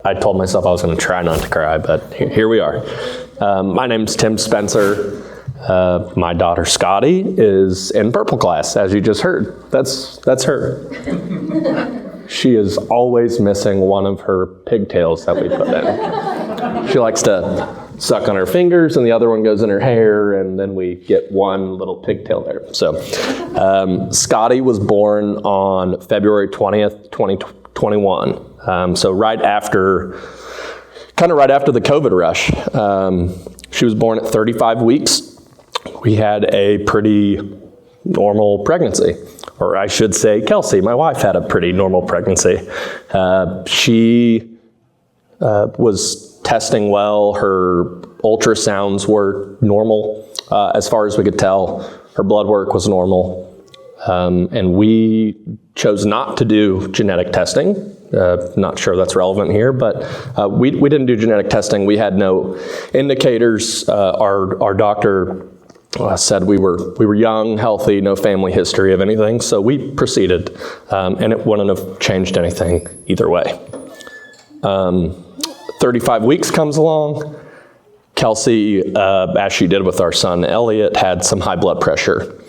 I told myself I was going to try not to cry, but here we are. My name's Tim Spencer. My daughter Scotty is in purple class, as you just heard. That's her. She is always missing one of her pigtails that we put in. She likes to suck on her fingers, and the other one goes in her hair, and then we get one little pigtail there. So Scotty was born on February 20th, 2021. So right after the COVID rush. She was born at 35 weeks. We had a pretty normal pregnancy, or I should say Kelsey, my wife, had a pretty normal pregnancy. She was testing well. Her ultrasounds were normal as far as we could tell. Her blood work was normal. And we chose not to do genetic testing. Not sure that's relevant here, but we didn't do genetic testing. We had no indicators. Our doctor said we were young, healthy, no family history of anything, so we proceeded, and it wouldn't have changed anything either way. 35 weeks comes along. Kelsey, as she did with our son Elliot, had some high blood pressure.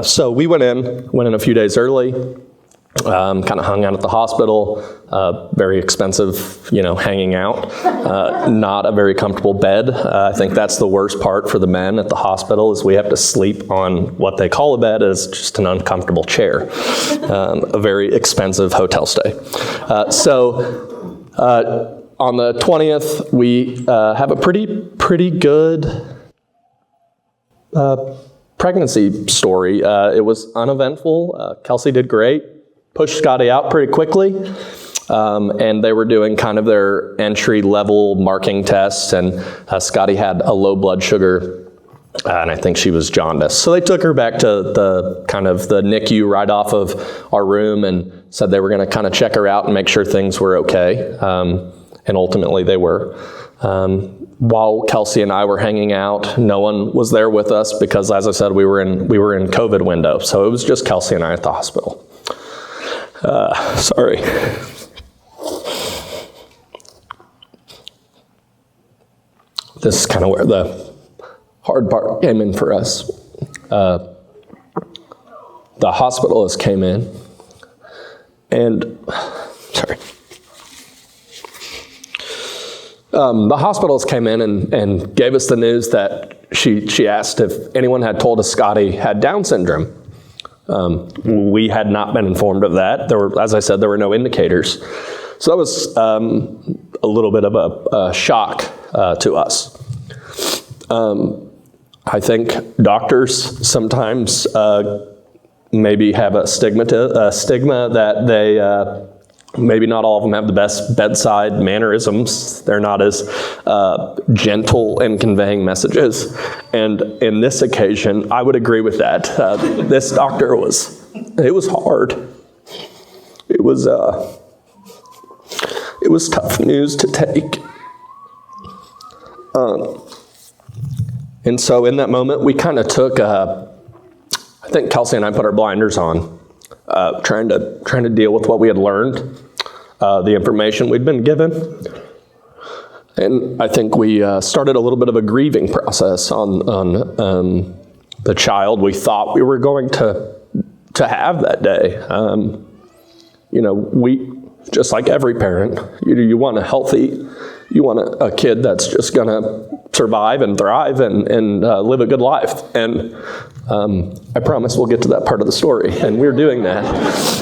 So we went in a few days early, kind of hung out at the hospital, very expensive, hanging out, not a very comfortable bed. I think that's the worst part for the men at the hospital, is we have to sleep on what they call a bed, is just an uncomfortable chair, a very expensive hotel stay. So on the 20th, we have a pretty good pregnancy story. It was uneventful. Kelsey did great, pushed Scotty out pretty quickly, and they were doing kind of their entry-level marking tests, and Scotty had a low blood sugar, and I think she was jaundiced. So they took her back to the NICU right off of our room and said they were going to kind of check her out and make sure things were okay, and ultimately they were. While Kelsey and I were hanging out, no one was there with us because, as I said, we were in COVID window. So it was just Kelsey and I at the hospital. Sorry. This is kind of where the hard part came in for us. The hospitalist came in and, the hospitalist came in and gave us the news that she asked if anyone had told us Scotty had Down syndrome. We had not been informed of that. As I said, there were no indicators. So that was a little bit of a shock to us. I think doctors sometimes maybe have a stigma that they maybe not all of them have the best bedside mannerisms. They're not as gentle in conveying messages. And in this occasion, I would agree with that. This doctor it was hard. It was tough news to take. And so in that moment, we kind of took, I think Kelsey and I put our blinders on, trying to deal with what we had learned, the information we'd been given. And I think we started a little bit of a grieving process on the child we thought we were going to have that day. We, just like every parent, you want a kid that's just going to survive and thrive and live a good life. And I promise we'll get to that part of the story, and we're doing that.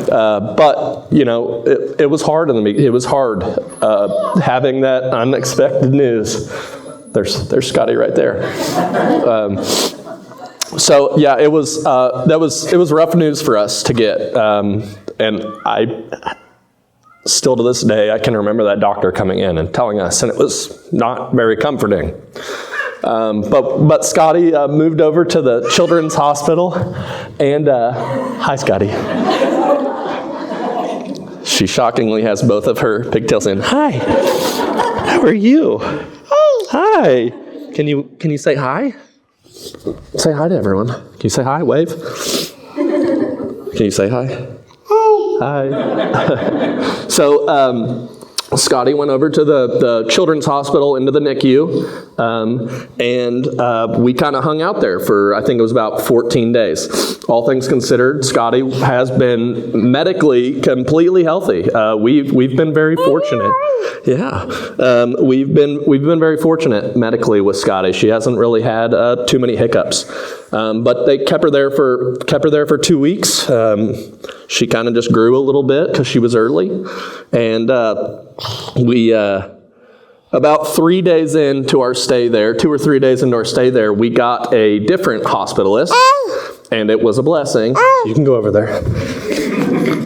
But it was hard in the beginning. It was hard having that unexpected news. There's Scotty right there. So yeah, it was rough news for us to get, and I still to this day I can remember that doctor coming in and telling us, and it was not very comforting. But Scotty moved over to the children's hospital, and hi, Scotty. She shockingly has both of her pigtails in. Hi, how are you? Hi. Can you say hi? Say hi to everyone. Can you say hi? Wave. Can you say hi? Hi. So Scotty went over to the children's hospital into the NICU, and we kind of hung out there for, I think it was about 14 days. All things considered, Scotty has been medically completely healthy. We've been very fortunate. Yeah, we've been very fortunate medically with Scotty. She hasn't really had too many hiccups, but they kept her there for 2 weeks. She kind of just grew a little bit because she was early, and we about 3 days into our stay there, 2 or 3 days into our stay there, we got a different hospitalist, and it was a blessing. You can go over there.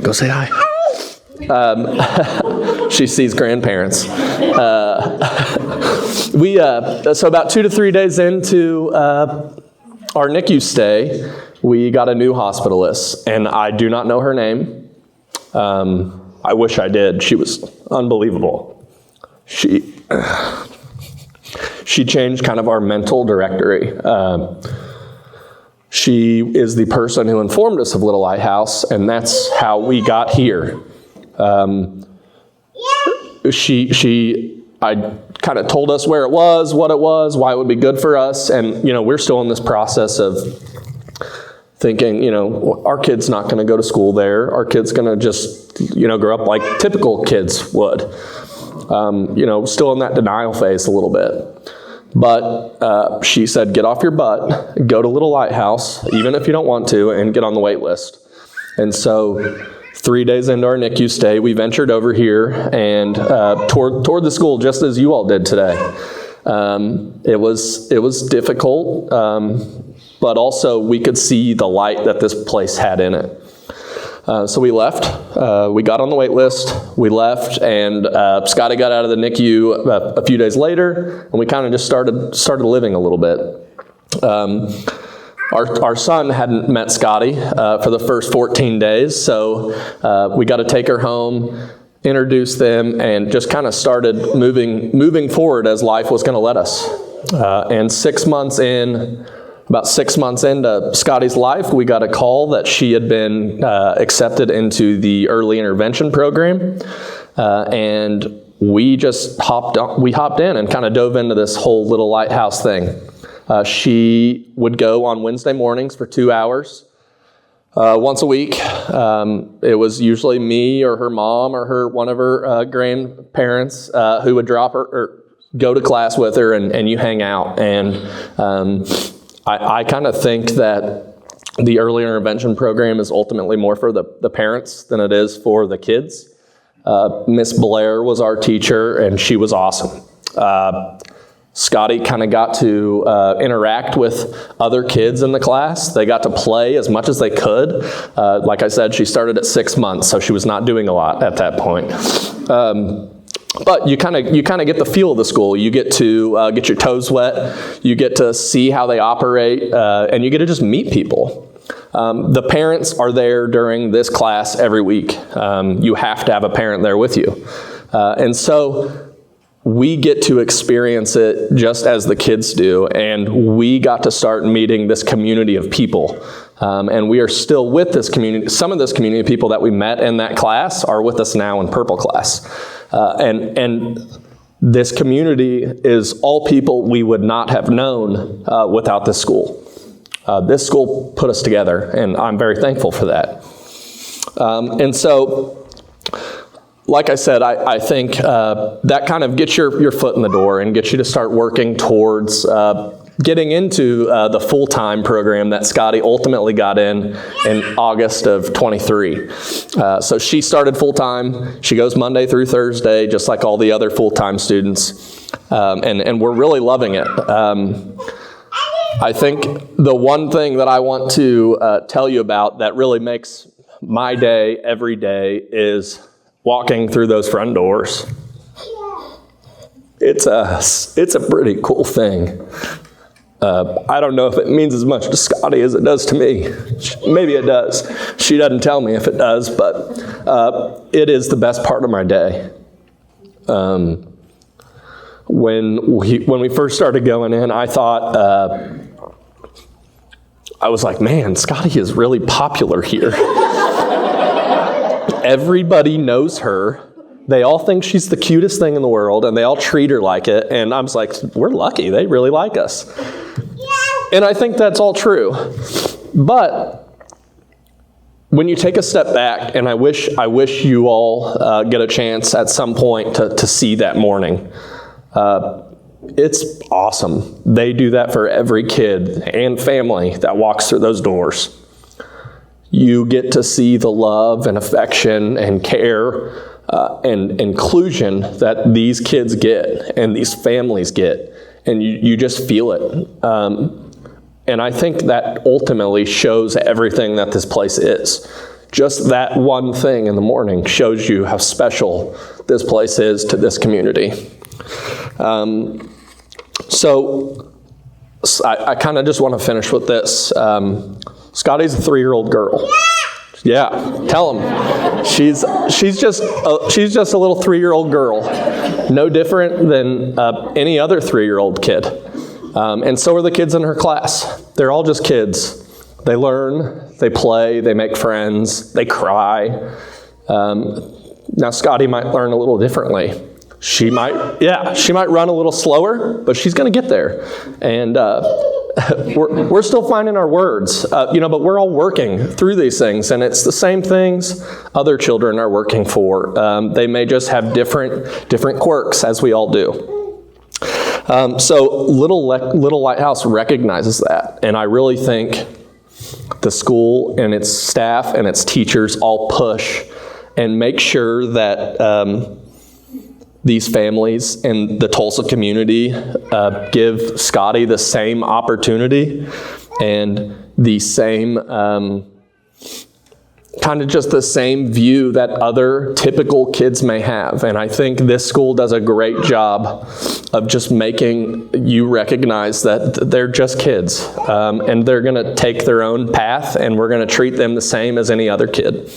Go say hi. She sees grandparents. So about 2 to 3 days into our NICU stay, we got a new hospitalist, and I do not know her name. I wish I did. She was unbelievable. She changed kind of our mental directory. She is the person who informed us of Little Lighthouse, and that's how we got here. I kind of told us where it was, what it was, why it would be good for us, and we're still in this process of thinking, our kid's not going to go to school there. Our kid's going to just, grow up like typical kids would. Still in that denial phase a little bit. But she said, get off your butt, go to Little Lighthouse, even if you don't want to, and get on the wait list. And so 3 days into our NICU stay, we ventured over here and toward the school, just as you all did today. It was difficult, but also we could see the light that this place had in it. So we left. We got on the wait list. We left, and Scotty got out of the NICU a few days later, and we kind of just started living a little bit. Our son hadn't met Scotty for the first 14 days, so we got to take her home, introduce them, and just kind of started moving forward as life was going to let us. And about 6 months into Scotty's life, we got a call that she had been accepted into the early intervention program, and we just hopped in and kind of dove into this whole Little Lighthouse thing. She would go on Wednesday mornings for 2 hours once a week. It was usually me or her mom or one of her grandparents who would drop her or go to class with her, and you hang out. And I kind of think that the early intervention program is ultimately more for the parents than it is for the kids. Miss Blair was our teacher, and she was awesome. Scotty kind of got to interact with other kids in the class. They got to play as much as they could. Like I said, she started at 6 months, so she was not doing a lot at that point. But you kind of get the feel of the school. You get to get your toes wet. You get to see how they operate, and you get to just meet people. The parents are there during this class every week. You have to have a parent there with you. And so we get to experience it just as the kids do, and we got to start meeting this community of people. And we are still with this community. Some of this community of people that we met in that class are with us now in Purple class. And this community is all people we would not have known without this school. This school put us together, and I'm very thankful for that. And so, like I said, I think that kind of gets your foot in the door and gets you to start working towards getting into the full-time program that Scotty ultimately got in August of 23. So she started full-time. She goes Monday through Thursday, just like all the other full-time students. And we're really loving it. I think the one thing that I want to tell you about that really makes my day every day is walking through those front doors. It's a pretty cool thing. I don't know if it means as much to Scotty as it does to me. Maybe it does. She doesn't tell me if it does, but it is the best part of my day. When we first started going in, I thought, I was like, man, Scotty is really popular here. Everybody knows her. They all think she's the cutest thing in the world, and they all treat her like it. And I'm just like, we're lucky. They really like us. And I think that's all true. But when you take a step back, and I wish you all get a chance at some point to see that morning. It's awesome. They do that for every kid and family that walks through those doors. You get to see the love and affection and care and inclusion that these kids get and these families get, and you just feel it. And I think that ultimately shows everything that this place is. Just that one thing in the morning shows you how special this place is to this community. So I kind of just want to finish with this. Scotty's a 3-year-old girl. Yeah, tell him. She's just a little 3-year-old girl, no different than any other 3-year-old kid. And so are the kids in her class. They're all just kids. They learn, they play, they make friends, they cry. Now Scotty might learn a little differently. She might run a little slower, but she's going to get there. And we're still finding our words, but we're all working through these things, and it's the same things other children are working for. They may just have different quirks, as we all do. So Little Lighthouse recognizes that, and I really think the school and its staff and its teachers all push and make sure that these families and the Tulsa community give Scotty the same opportunity and the same kind of just the same view that other typical kids may have. And I think this school does a great job of just making you recognize that they're just kids, and they're going to take their own path, and we're going to treat them the same as any other kid.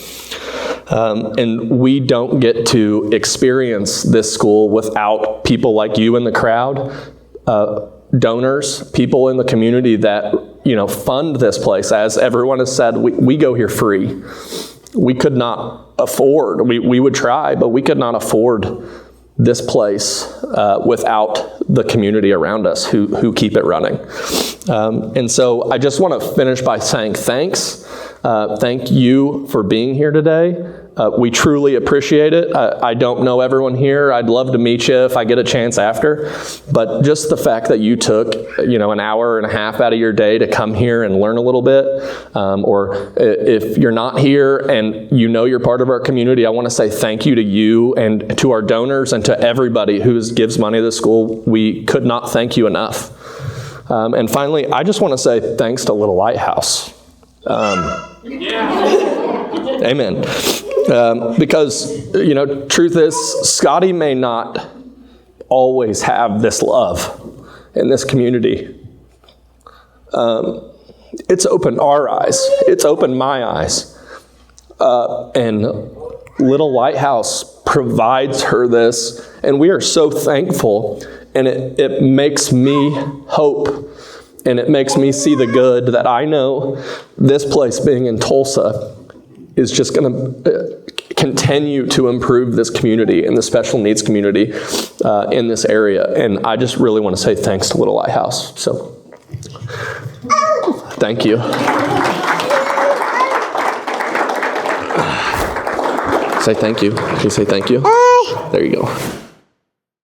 And we don't get to experience this school without people like you in the crowd, donors, people in the community that fund this place. As everyone has said, we go here free. We could not afford, we would try, but we could not afford this place without the community around us who keep it running. And so I just want to finish by saying thanks. Thank you for being here today. We truly appreciate it. I don't know everyone here. I'd love to meet you if I get a chance after. But just the fact that you took, an hour and a half out of your day to come here and learn a little bit, or if you're not here and you're part of our community, I want to say thank you to you and to our donors and to everybody who gives money to the school. We could not thank you enough. And finally, I just want to say thanks to Little Lighthouse. Amen. Because, truth is, Scotty may not always have this love in this community. It's opened our eyes. It's opened my eyes. And Little Lighthouse provides her this, and we are so thankful. And it makes me hope, and it makes me see the good that I know this place being in Tulsa is just going to continue to improve this community and the special needs community in this area. And I just really want to say thanks to Little Lighthouse. So, thank you. Say thank you. Can you say thank you? There you go.